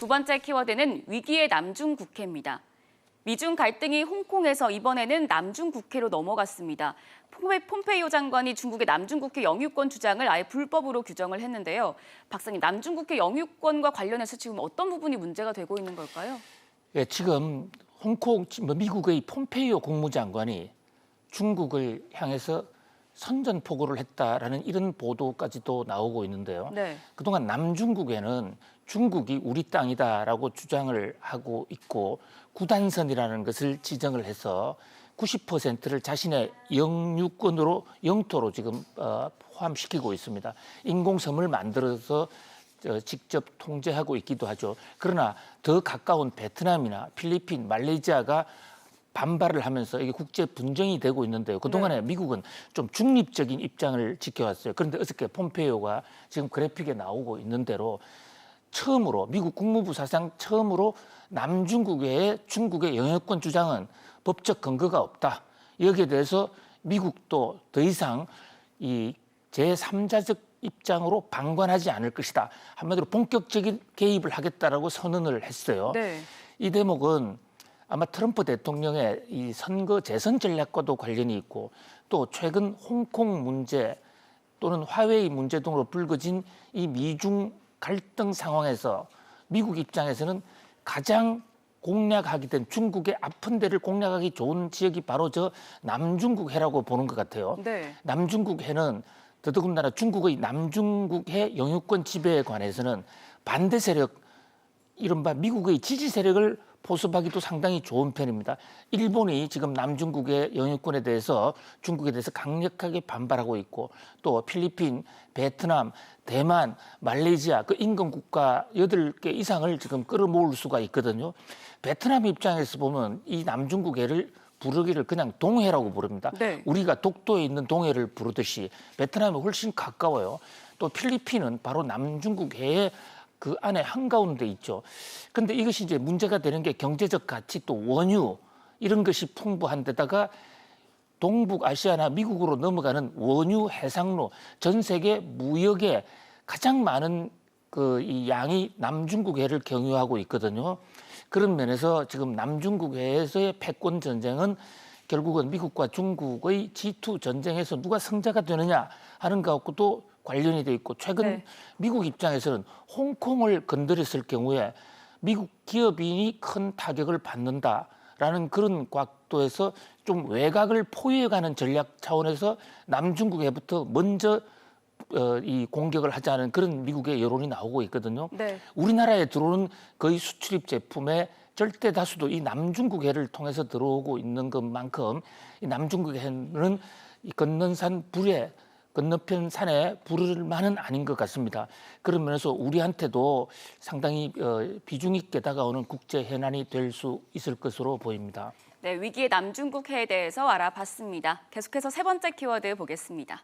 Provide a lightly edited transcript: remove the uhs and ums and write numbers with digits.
두 번째 키워드는 위기의 남중 국해입니다. 미중 갈등이 홍콩에서 이번에는 남중 국해로 넘어갔습니다. 폼페이오 장관이 중국의 남중 국해 영유권 주장을 아예 불법으로 규정을 했는데요. 박사님, 남중 국해 영유권과 관련해서 지금 어떤 부분이 문제가 되고 있는 걸까요? 예, 지금 미국의 폼페이오 국무장관이 중국을 향해서 선전포고를 했다라는 이런 보도까지도 나오고 있는데요. 네. 그동안 남중국에는 중국이 우리 땅이다라고 주장을 하고 있고 구단선이라는 것을 지정을 해서 90%를 자신의 영유권으로 영토로 지금 포함시키고 있습니다. 인공섬을 만들어서 직접 통제하고 있기도 하죠. 그러나 더 가까운 베트남이나 필리핀, 말레이시아가 반발을 하면서 이게 국제 분쟁이 되고 있는데요. 그동안에 미국은 좀 중립적인 입장을 지켜왔어요. 그런데 어저께 폼페이오가 지금 그래픽에 나오고 있는 대로 처음으로 미국 국무부 사상 처음으로 남중국해의 중국의 영유권 주장은 법적 근거가 없다. 여기에 대해서 미국도 더 이상 이 제3자적 입장으로 방관하지 않을 것이다. 한마디로 본격적인 개입을 하겠다라고 선언을 했어요. 네. 이 대목은 아마 트럼프 대통령의 이 선거 재선 전략과도 관련이 있고 또 최근 홍콩 문제 또는 화웨이 문제 등으로 불거진 이 미중 갈등 상황에서 미국 입장에서는 가장 공략하기 된 중국의 아픈 데를 공략하기 좋은 지역이 바로 저 남중국해라고 보는 것 같아요. 네. 남중국해는 더더군다나 중국의 남중국해 영유권 지배에 관해서는 반대 세력, 이른바 미국의 지지 세력을 포섭하기도 상당히 좋은 편입니다. 일본이 지금 남중국의 영유권에 대해서 중국에 대해서 강력하게 반발하고 있고 또 필리핀, 베트남, 대만, 말레이시아 그 인근 국가 8개 이상을 지금 끌어모을 수가 있거든요. 베트남 입장에서 보면 이 남중국해를 부르기를 그냥 동해라고 부릅니다. 네. 우리가 독도에 있는 동해를 부르듯이 베트남이 훨씬 가까워요. 또 필리핀은 바로 남중국해에 그 안에 한가운데 있죠. 그런데 이것이 이제 문제가 되는 게 경제적 가치 또 원유 이런 것이 풍부한 데다가 동북아시아나 미국으로 넘어가는 원유 해상로 전 세계 무역의 가장 많은 이 양이 남중국해를 경유하고 있거든요. 그런 면에서 지금 남중국해에서의 패권 전쟁은 결국은 미국과 중국의 G2 전쟁에서 누가 승자가 되느냐 하는 것과도 관련이 돼 있고 최근 미국 입장에서는 홍콩을 건드렸을 경우에 미국 기업인이 큰 타격을 받는다라는 그런 각도에서 좀 외곽을 포위해가는 전략 차원에서 남중국해부터 먼저 이 공격을 하자는 그런 미국의 여론이 나오고 있거든요. 네. 우리나라에 들어오는 거의 수출입 제품의 절대 다수도 이 남중국해를 통해서 들어오고 있는 것만큼 이 남중국해는 이 건넌산 불에 건너편 산에 부를 만은 아닌 것 같습니다. 그런 면에서 우리한테도 상당히 비중 있게 다가오는 국제 현안이 될 수 있을 것으로 보입니다. 네, 위기의 남중국해에 대해서 알아봤습니다. 계속해서 세 번째 키워드 보겠습니다.